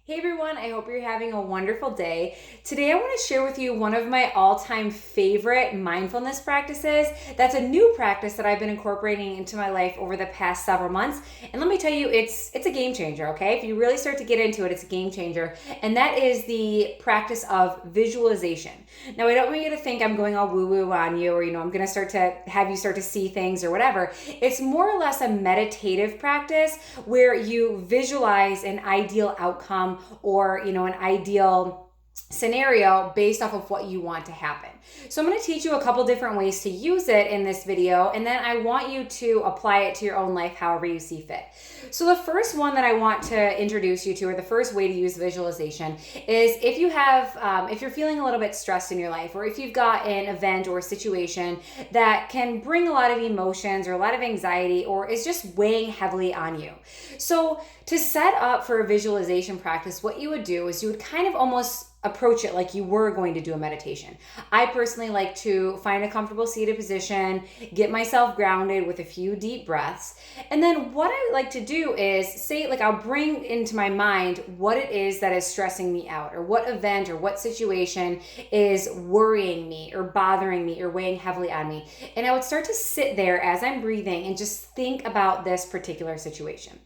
Hey everyone, I hope you're having a wonderful day. Today I want to share with you one of my all-time favorite mindfulness practices. That's a new practice that I've been incorporating into my life over the past several months. And let me tell you, it's a game changer, okay? If you really start to get into it, it's a game changer. And that is the practice of visualization. Now, I don't want you to think I'm going all woo-woo on you or, I'm going to start to have you start to see things or whatever. It's more or less a meditative practice where you visualize an ideal outcome or an ideal scenario based off of what you want to happen. So I'm going to teach you a couple different ways to use it in this video, and then I want you to apply it to your own life however you see fit. So the first one that I want to introduce you to, or the first way to use visualization, is if you have, if you're feeling a little bit stressed in your life, or if you've got an event or a situation that can bring a lot of emotions or a lot of anxiety, or is just weighing heavily on you. So to set up for a visualization practice, what you would do is you would kind of almost approach it like you were going to do a meditation. I personally like to find a comfortable seated position, get myself grounded with a few deep breaths. And then what I like to do is say, I'll bring into my mind what it is that is stressing me out, or what event or what situation is worrying me or bothering me or weighing heavily on me. And I would start to sit there as I'm breathing and just think about this particular situation.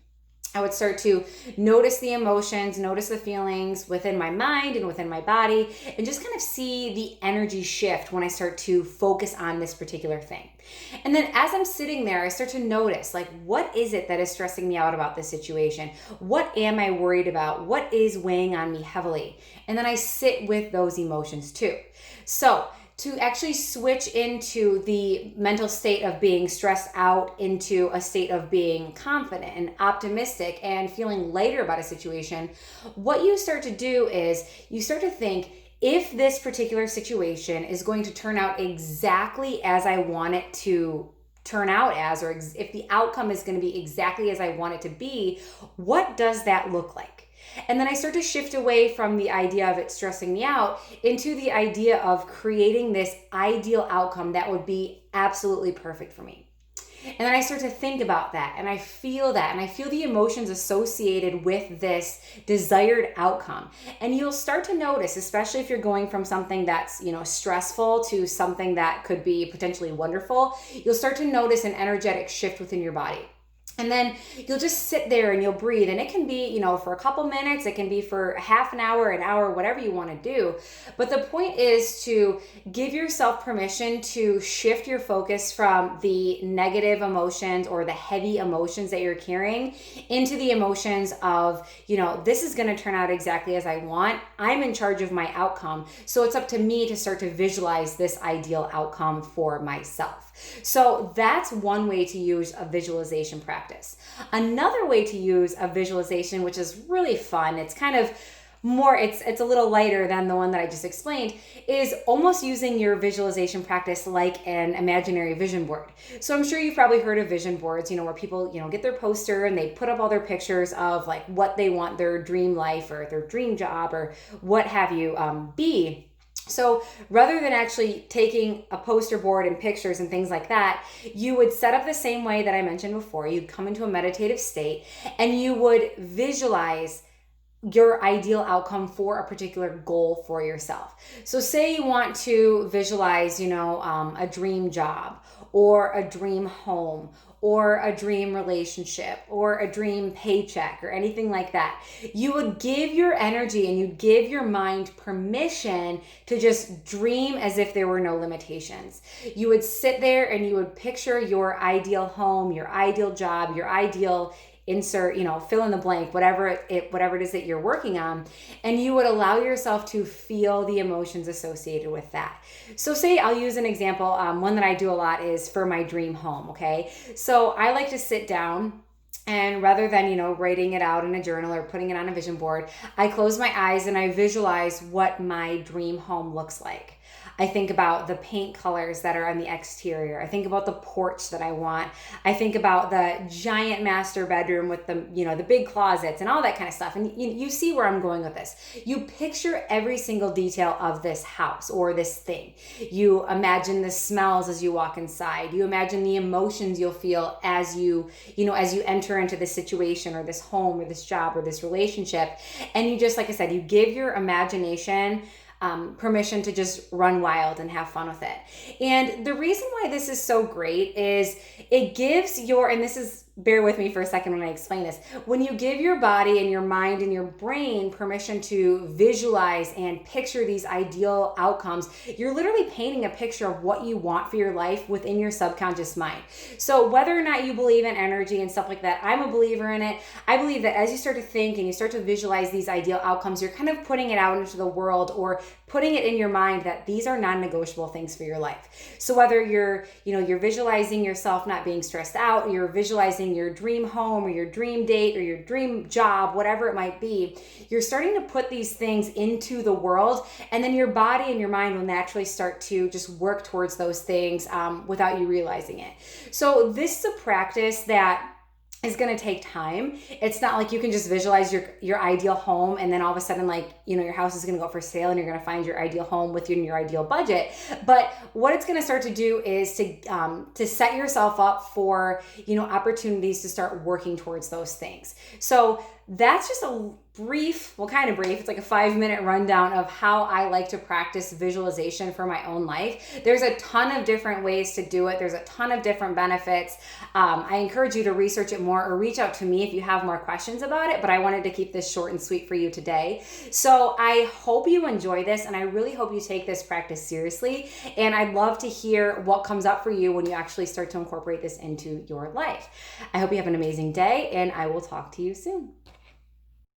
I would start to notice the emotions, notice the feelings within my mind and within my body, and just kind of see the energy shift when I start to focus on this particular thing. And then as I'm sitting there, I start to notice, what is it that is stressing me out about this situation? What am I worried about? What is weighing on me heavily? And then I sit with those emotions too. So to actually switch into the mental state of being stressed out into a state of being confident and optimistic and feeling lighter about a situation, what you start to do is you start to think, if this particular situation is going to turn out exactly as I want it to turn out as, or if the outcome is going to be exactly as I want it to be, what does that look like? And then I start to shift away from the idea of it stressing me out into the idea of creating this ideal outcome that would be absolutely perfect for me. And then I start to think about that, and I feel that, and I feel the emotions associated with this desired outcome. And you'll start to notice, especially if you're going from something that's, stressful to something that could be potentially wonderful, you'll start to notice an energetic shift within your body. And then you'll just sit there and you'll breathe. And it can be, for a couple minutes, it can be for half an hour, whatever you want to do. But the point is to give yourself permission to shift your focus from the negative emotions or the heavy emotions that you're carrying into the emotions of, this is going to turn out exactly as I want. I'm in charge of my outcome. So it's up to me to start to visualize this ideal outcome for myself. So that's one way to use a visualization practice. Another way to use a visualization, which is really fun, it's kind of more, it's a little lighter than the one that I just explained, is almost using your visualization practice like an imaginary vision board. So I'm sure you've probably heard of vision boards, where people, get their poster and they put up all their pictures of what they want their dream life or their dream job or what have you be. So rather than actually taking a poster board and pictures and things like that, you would set up the same way that I mentioned before. You'd come into a meditative state and you would visualize your ideal outcome for a particular goal for yourself. So say you want to visualize, a dream job or a dream home or a dream relationship or a dream paycheck or anything like that. You would give your energy and you give your mind permission to just dream as if there were no limitations. You would sit there and you would picture your ideal home, your ideal job, your ideal insert, fill in the blank, whatever it is that you're working on, and you would allow yourself to feel the emotions associated with that. So say I'll use an example, one that I do a lot is for my dream home, okay? So I like to sit down and rather than, writing it out in a journal or putting it on a vision board, I close my eyes and I visualize what my dream home looks like. I think about the paint colors that are on the exterior. I think about the porch that I want. I think about the giant master bedroom with the big closets and all that kind of stuff. And you see where I'm going with this. You picture every single detail of this house or this thing. You imagine the smells as you walk inside. You imagine the emotions you'll feel as you enter into this situation or this home or this job or this relationship. And you just, like I said, you give your imagination permission to just run wild and have fun with it. And the reason why this is so great is it gives and this is, bear with me for a second when I explain this. When you give your body and your mind and your brain permission to visualize and picture these ideal outcomes, you're literally painting a picture of what you want for your life within your subconscious mind. So whether or not you believe in energy and stuff like that, I'm a believer in it. I believe that as you start to think and you start to visualize these ideal outcomes, you're kind of putting it out into the world or putting it in your mind that these are non-negotiable things for your life. So whether you're visualizing yourself not being stressed out, or you're visualizing your dream home or your dream date or your dream job, whatever it might be, you're starting to put these things into the world, and then your body and your mind will naturally start to just work towards those things without you realizing it. So this is a practice that is going to take time. It's not like you can just visualize your ideal home and then all of a sudden your house is going to go up for sale and you're going to find your ideal home within your ideal budget. But what it's going to start to do is to set yourself up for, opportunities to start working towards those things. So that's just a brief, it's like a 5-minute rundown of how I like to practice visualization for my own life. There's a ton of different ways to do it. There's a ton of different benefits. I encourage you to research it more or reach out to me if you have more questions about it, but I wanted to keep this short and sweet for you today. So I hope you enjoy this, and I really hope you take this practice seriously. And I'd love to hear what comes up for you when you actually start to incorporate this into your life. I hope you have an amazing day, and I will talk to you soon.